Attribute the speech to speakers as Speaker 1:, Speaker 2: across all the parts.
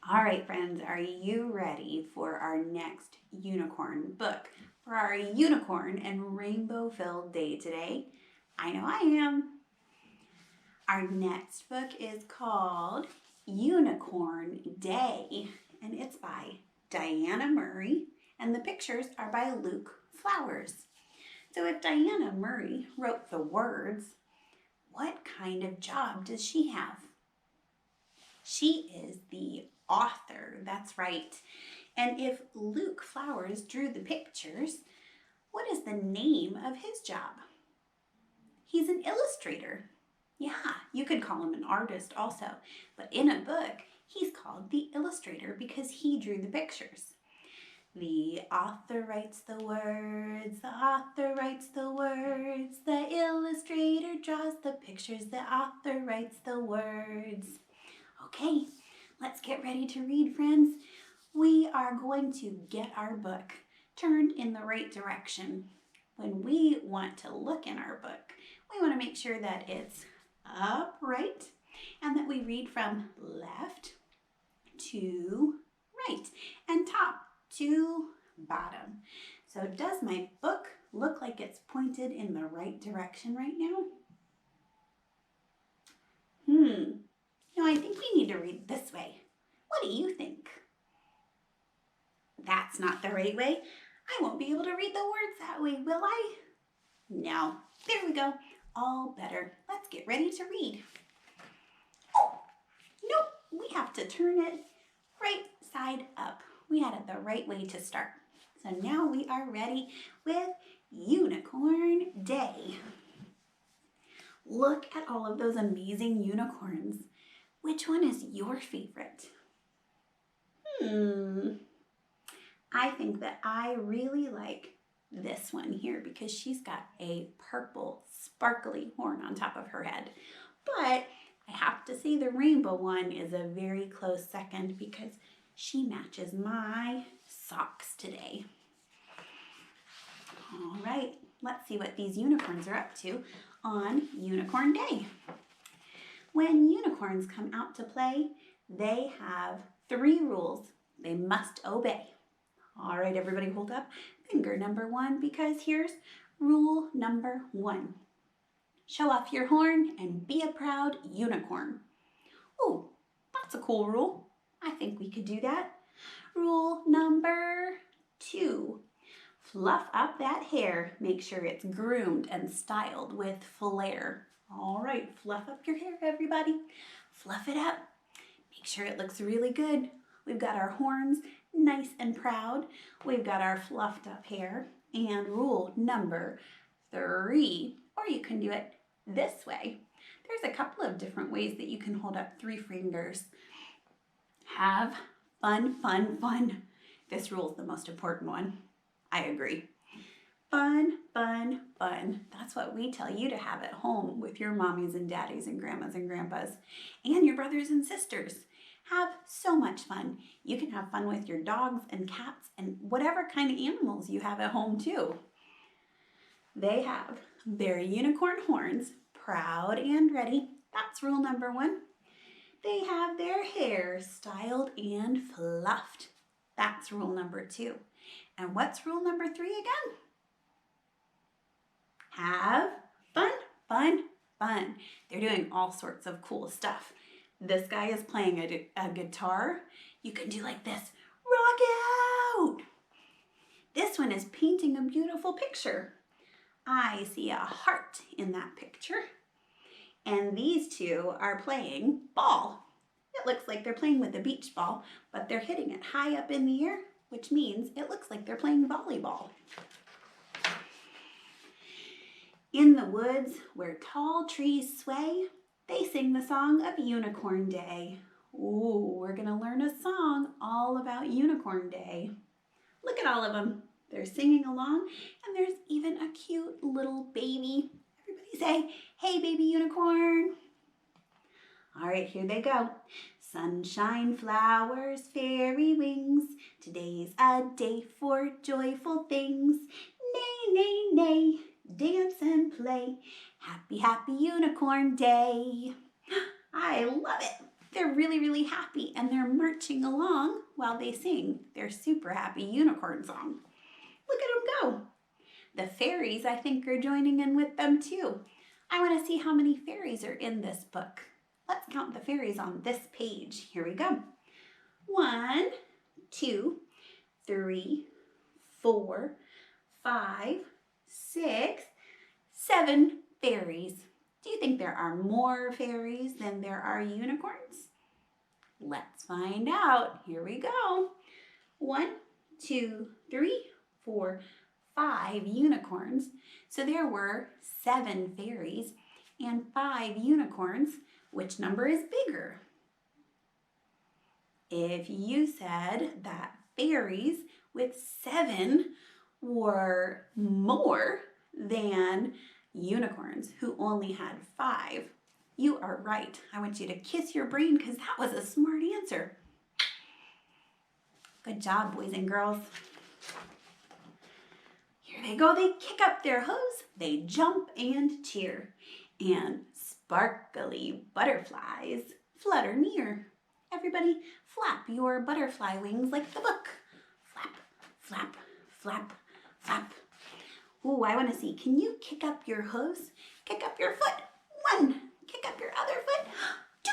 Speaker 1: All right, friends, are you ready for our next unicorn book? For our unicorn and rainbow-filled day today? I know I am. Our next book is called Unicorn Day, and it's by Diana Murray, and the pictures are by Luke Flowers. So if Diana Murray wrote the words, what kind of job does she have? She is the author, that's right. And if Luke Flowers drew the pictures, what is the name of his job? He's an illustrator. Yeah, you could call him an artist also, but in a book, he's called the illustrator because he drew the pictures. The author writes the words, the author writes the words, the illustrator draws the pictures, the author writes the words. Okay, let's get ready to read, friends. We are going to get our book turned in the right direction. When we want to look in our book, we want to make sure that it's upright and that we read from left to right and top to bottom. So does my book look like it's pointed in the right direction right now? No, I think we need to read this way. What do you think? That's not the right way. I won't be able to read the words that way, will I? No. There we go. All better. Let's get ready to read. Oh, nope. We have to turn it right side up. We had it the right way to start. So now we are ready with Unicorn Day. Look at all of those amazing unicorns. Which one is your favorite? I think that I really like this one here because she's got a purple sparkly horn on top of her head. But I have to say the rainbow one is a very close second because she matches my socks today. All right, let's see what these unicorns are up to on Unicorn Day. When unicorns come out to play, they have 3 rules they must obey. All right, everybody hold up finger number 1 because here's rule number 1. Show off your horn and be a proud unicorn. Oh, that's a cool rule. I think we could do that. Rule number 2. Fluff up that hair. Make sure it's groomed and styled with flair. All right, fluff up your hair, everybody. Fluff it up. Make sure it looks really good. We've got our horns nice and proud. We've got our fluffed up hair. And rule number 3, or you can do it this way. There's a couple of different ways that you can hold up 3 fingers. Have fun, fun, fun. This rule is the most important one. I agree. Fun, fun, fun. That's what we tell you to have at home with your mommies and daddies and grandmas and grandpas and your brothers and sisters. Have so much fun. You can have fun with your dogs and cats and whatever kind of animals you have at home too. They have their unicorn horns, proud and ready. That's rule number 1. They have their hair styled and fluffed. That's rule number 2. And what's rule number 3 again? Have fun, fun, fun. They're doing all sorts of cool stuff. This guy is playing a guitar. You can do like this, rock out. This one is painting a beautiful picture. I see a heart in that picture. And these 2 are playing ball. It looks like they're playing with a beach ball, but they're hitting it high up in the air, which means it looks like they're playing volleyball. In the woods where tall trees sway, they sing the song of Unicorn Day. Ooh, we're gonna learn a song all about Unicorn Day. Look at all of them. They're singing along, and there's even a cute little baby. Everybody say, hey, baby unicorn. All right, here they go. Sunshine, flowers, fairy wings. Today's a day for joyful things. Nay, nay, nay, dance and play. Happy, happy Unicorn Day. I love it. They're really, really happy and they're marching along while they sing their super happy unicorn song. Look at them go. The fairies, I think, are joining in with them too. I want to see how many fairies are in this book. Let's count the fairies on this page. Here we go. 1, 2, 3, 4, 5, 6, 7 fairies. Do you think there are more fairies than there are unicorns? Let's find out. Here we go. 1, 2, 3, 4, 5 unicorns. So there were 7 fairies and 5 unicorns. Which number is bigger? If you said that fairies with 7 were more than unicorns who only had 5, you are right. I want you to kiss your brain because that was a smart answer. Good job, boys and girls. Here they go. They kick up their hooves, they jump and cheer, and sparkly butterflies flutter near. Everybody, flap your butterfly wings like the book. Flap, flap, flap, flap. Ooh, I want to see. Can you kick up your hooves? Kick up your foot. 1. Kick up your other foot. 2.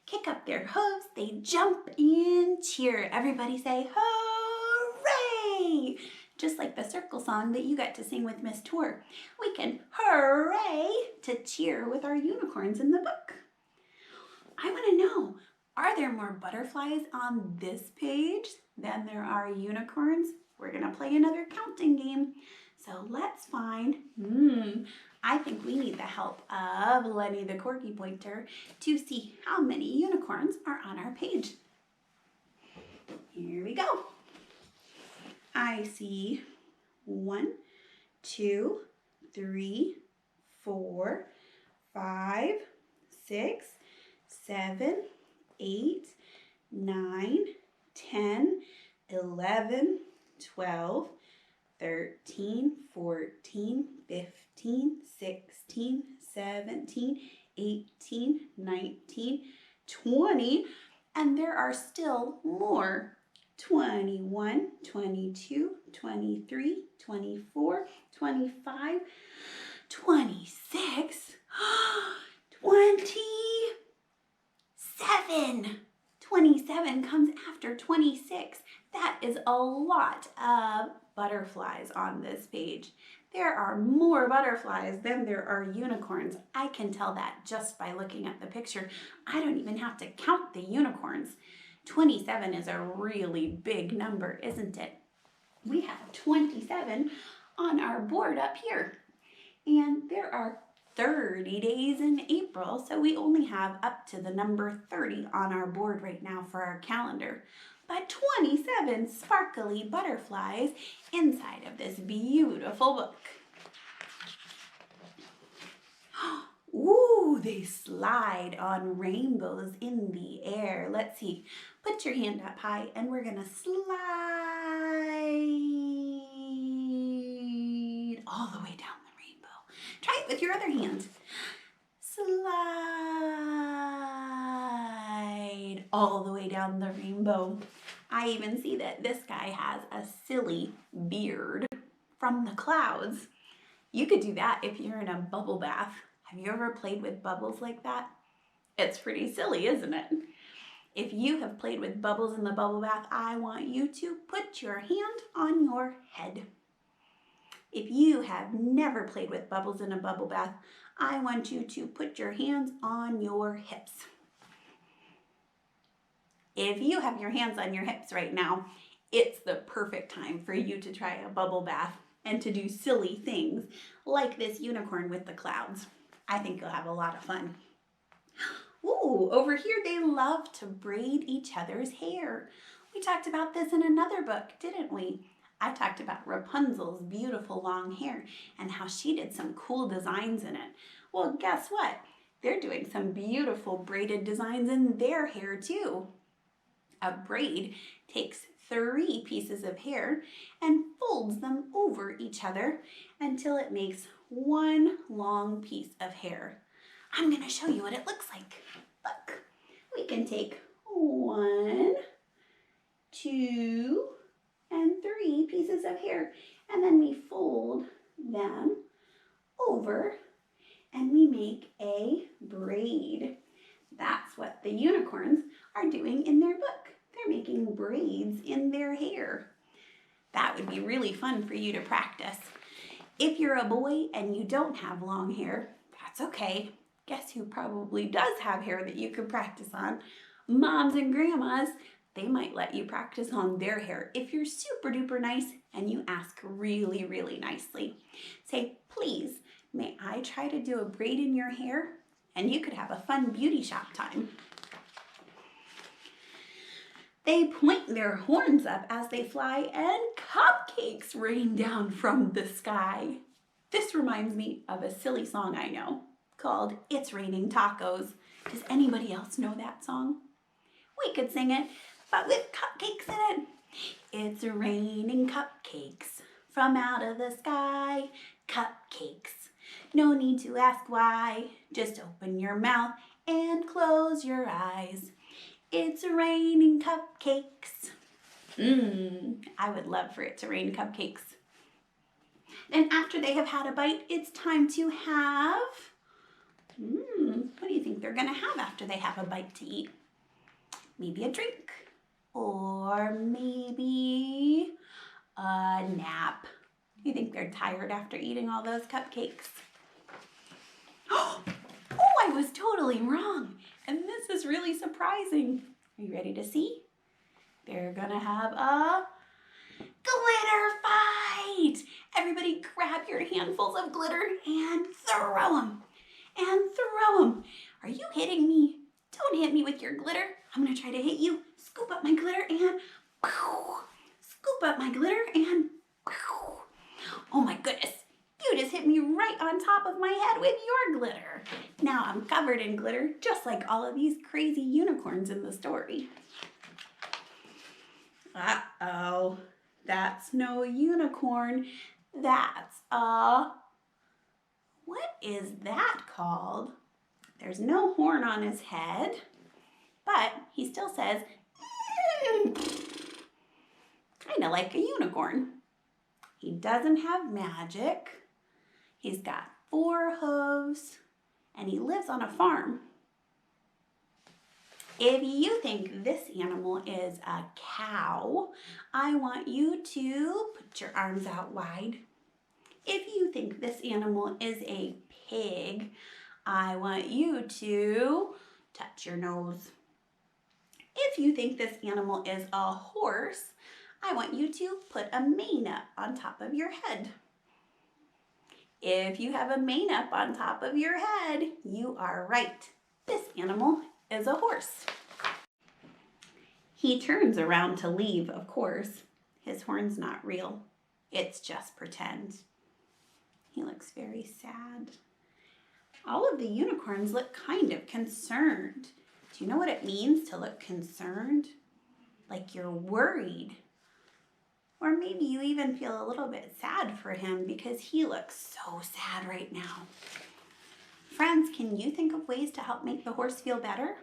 Speaker 1: Kick up their hooves. They jump and cheer. Everybody say, hooray! Just like the circle song that you got to sing with Miss Tour. We can hooray to cheer with our unicorns in the book. I want to know, are there more butterflies on this page than there are unicorns? We're going to play another counting game. So let's find, I think we need the help of Lenny the Corky Pointer to see how many unicorns are on our page. Here we go. I see 1, 2, 3, 4, 5, 6, 7, 8, 9, 10, 11, 12, 13, 14, 15, 16, 17, 18, 19, 20, and there are still more. 21, 22, 23, 24, 25, 26, 27. 27 comes after 26. That is a lot of butterflies on this page. There are more butterflies than there are unicorns. I can tell that just by looking at the picture. I don't even have to count the unicorns. 27 is a really big number, isn't it? We have 27 on our board up here. And there are 30 days in April, so we only have up to the number 30 on our board right now for our calendar. But 27 sparkly butterflies inside of this beautiful book. Ooh, they slide on rainbows in the air. Let's see. Put your hand up high and we're gonna slide all the way down the rainbow. Try it with your other hand. Slide all the way down the rainbow. I even see that this guy has a silly beard from the clouds. You could do that if you're in a bubble bath. Have you ever played with bubbles like that? It's pretty silly, isn't it? If you have played with bubbles in the bubble bath, I want you to put your hand on your head. If you have never played with bubbles in a bubble bath, I want you to put your hands on your hips. If you have your hands on your hips right now, it's the perfect time for you to try a bubble bath and to do silly things like this unicorn with the clouds. I think you'll have a lot of fun. Ooh, over here they love to braid each other's hair. We talked about this in another book, didn't we? I talked about Rapunzel's beautiful long hair and how she did some cool designs in it. Well, guess what? They're doing some beautiful braided designs in their hair too. A braid takes 3 pieces of hair and folds them over each other until it makes one long piece of hair. I'm going to show you what it looks like. Look, we can take 1, 2, and 3 pieces of hair, and then we fold them over and we make a braid. That's what the unicorns are doing in their book. They're making braids in their hair. That would be really fun for you to practice. If you're a boy and you don't have long hair, that's okay. Guess who probably does have hair that you could practice on? Moms and grandmas. They might let you practice on their hair if you're super duper nice and you ask really, really nicely. Say, please, may I try to do a braid in your hair? And you could have a fun beauty shop time. They point their horns up as they fly and cupcakes rain down from the sky. This reminds me of a silly song I know called It's Raining Tacos. Does anybody else know that song? We could sing it, but with cupcakes in it. It's raining cupcakes from out of the sky. Cupcakes, no need to ask why. Just open your mouth and close your eyes. It's raining cupcakes. I would love for it to rain cupcakes. Then after they have had a bite, it's time to have, what do you think they're gonna have after they have a bite to eat? Maybe a drink, or maybe a nap. Do you think they're tired after eating all those cupcakes? Oh, I was totally wrong. And this is really surprising. Are you ready to see? They're gonna have a glitter fight. Everybody grab your handfuls of glitter and throw them. And throw them. Are you hitting me? Don't hit me with your glitter. I'm gonna try to hit you. Scoop up my glitter and pow. Scoop up my glitter and pow. Oh my goodness. You just hit me right on top of my head with your glitter. Now I'm covered in glitter, just like all of these crazy unicorns in the story. Uh-oh, that's no unicorn. That's what is that called? There's no horn on his head, but he still says, kind of like a unicorn. He doesn't have magic. He's got 4 hooves, and he lives on a farm. If you think this animal is a cow, I want you to put your arms out wide. If you think this animal is a pig, I want you to touch your nose. If you think this animal is a horse, I want you to put a mane up on top of your head. If you have a mane up on top of your head, you are right. This animal is a horse. He turns around to leave, of course. His horn's not real. It's just pretend. He looks very sad. All of the unicorns look kind of concerned. Do you know what it means to look concerned? Like you're worried. Or maybe you even feel a little bit sad for him because he looks so sad right now. Friends, can you think of ways to help make the horse feel better?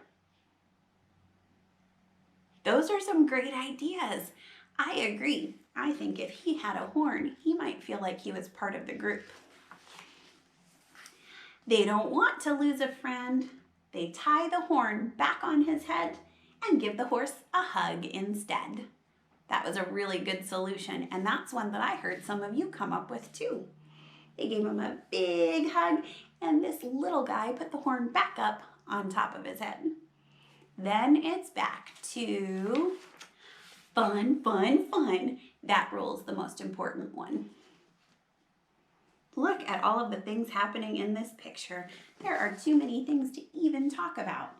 Speaker 1: Those are some great ideas. I agree. I think if he had a horn, he might feel like he was part of the group. They don't want to lose a friend. They tie the horn back on his head and give the horse a hug instead. That was a really good solution, and that's one that I heard some of you come up with too. They gave him a big hug, and this little guy put the horn back up on top of his head. Then it's back to fun, fun, fun. That rule's the most important one. Look at all of the things happening in this picture. There are too many things to even talk about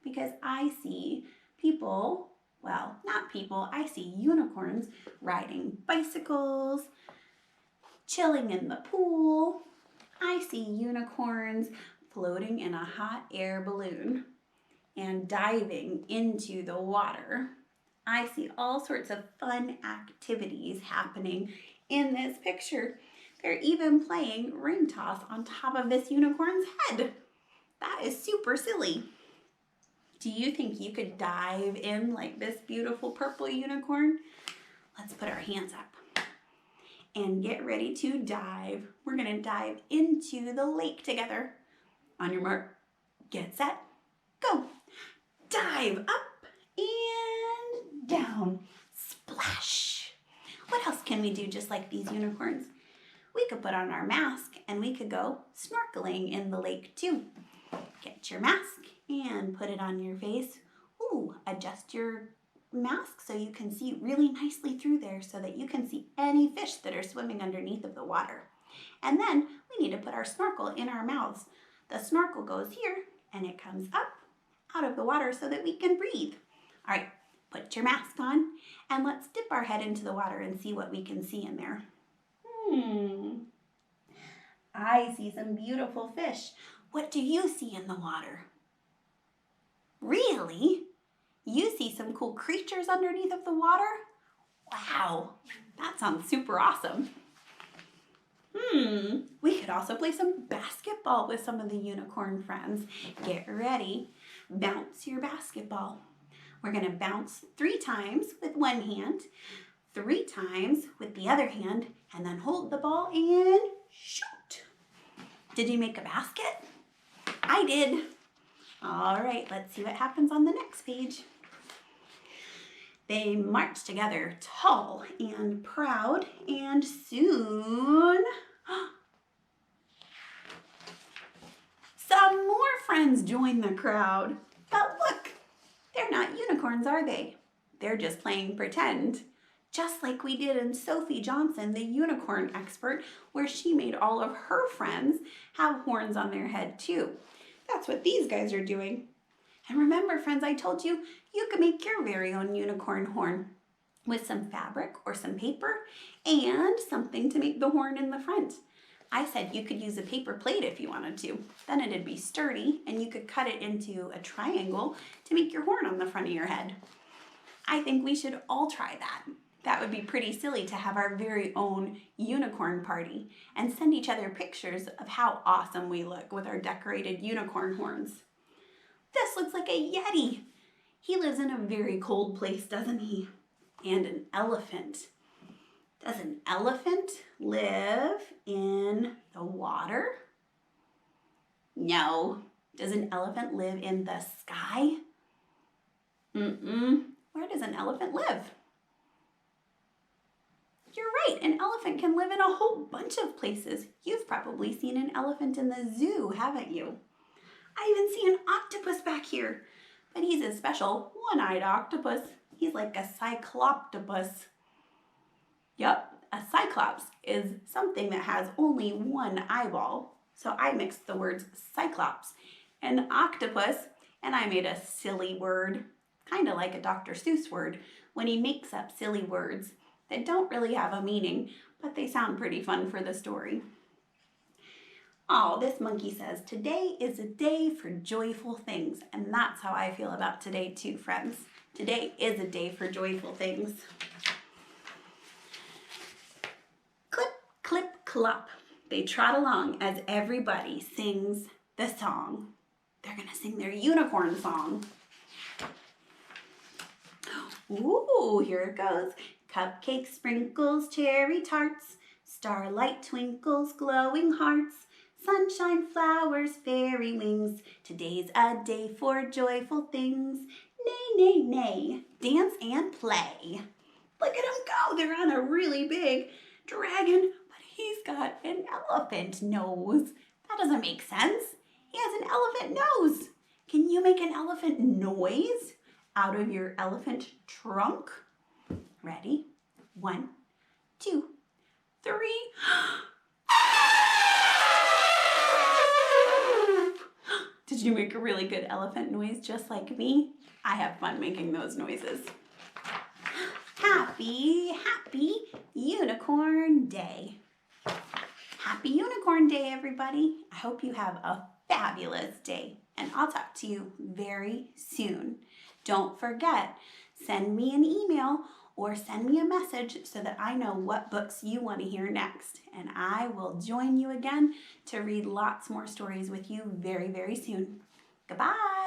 Speaker 1: because I see people, well, not people, I see unicorns riding bicycles, chilling in the pool. I see unicorns floating in a hot air balloon and diving into the water. I see all sorts of fun activities happening in this picture. They're even playing ring toss on top of this unicorn's head. That is super silly. Do you think you could dive in like this beautiful purple unicorn? Let's put our hands up and get ready to dive. We're gonna dive into the lake together. On your mark, get set, go. Dive up and down, splash. What else can we do just like these unicorns? We could put on our mask and we could go snorkeling in the lake too. Get your mask and put it on your face. Ooh, adjust your mask so you can see really nicely through there so that you can see any fish that are swimming underneath of the water. And then we need to put our snorkel in our mouths. The snorkel goes here and it comes up out of the water so that we can breathe. All right, put your mask on and let's dip our head into the water and see what we can see in there. I see some beautiful fish. What do you see in the water? Really? You see some cool creatures underneath of the water? Wow, that sounds super awesome. We could also play some basketball with some of the unicorn friends. Get ready, bounce your basketball. We're gonna bounce 3 times with one hand, 3 times with the other hand, and then hold the ball and shoot. Did you make a basket? I did. All right, let's see what happens on the next page. They march together, tall and proud, and soon some more friends join the crowd. But look, they're not unicorns, are they? They're just playing pretend. Just like we did in Sophie Johnson, the unicorn expert, where she made all of her friends have horns on their head too. That's what these guys are doing. And remember, friends, I told you, you can make your very own unicorn horn with some fabric or some paper and something to make the horn in the front. I said you could use a paper plate if you wanted to. Then it'd be sturdy and you could cut it into a triangle to make your horn on the front of your head. I think we should all try that. That would be pretty silly to have our very own unicorn party and send each other pictures of how awesome we look with our decorated unicorn horns. This looks like a Yeti. He lives in a very cold place, doesn't he? And an elephant. Does an elephant live in the water? No. Does an elephant live in the sky? Where does an elephant live? You're right, an elephant can live in a whole bunch of places. You've probably seen an elephant in the zoo, haven't you? I even see an octopus back here, but he's a special one-eyed octopus. He's like a cycloptopus. Yep, a cyclops is something that has only one eyeball. So I mixed the words cyclops and octopus, and I made a silly word, kind of like a Dr. Seuss word, when he makes up silly words that don't really have a meaning, but they sound pretty fun for the story. Oh, this monkey says, today is a day for joyful things. And that's how I feel about today too, friends. Today is a day for joyful things. Clip, clip, clop. They trot along as everybody sings the song. They're gonna sing their unicorn song. Ooh, here it goes. Cupcakes, sprinkles, cherry tarts, starlight twinkles, glowing hearts, sunshine, flowers, fairy wings. Today's a day for joyful things. Nay, nay, nay, dance and play. Look at them go. They're on a really big dragon, but he's got an elephant nose. That doesn't make sense. He has an elephant nose. Can you make an elephant noise out of your elephant trunk? Ready? 1, 2, 3. Did you make a really good elephant noise just like me? I have fun making those noises. Happy, happy Unicorn Day. Happy Unicorn Day, everybody. I hope you have a fabulous day, and I'll talk to you very soon. Don't forget, send me an email or send me a message so that I know what books you want to hear next. And I will join you again to read lots more stories with you very, very soon. Goodbye.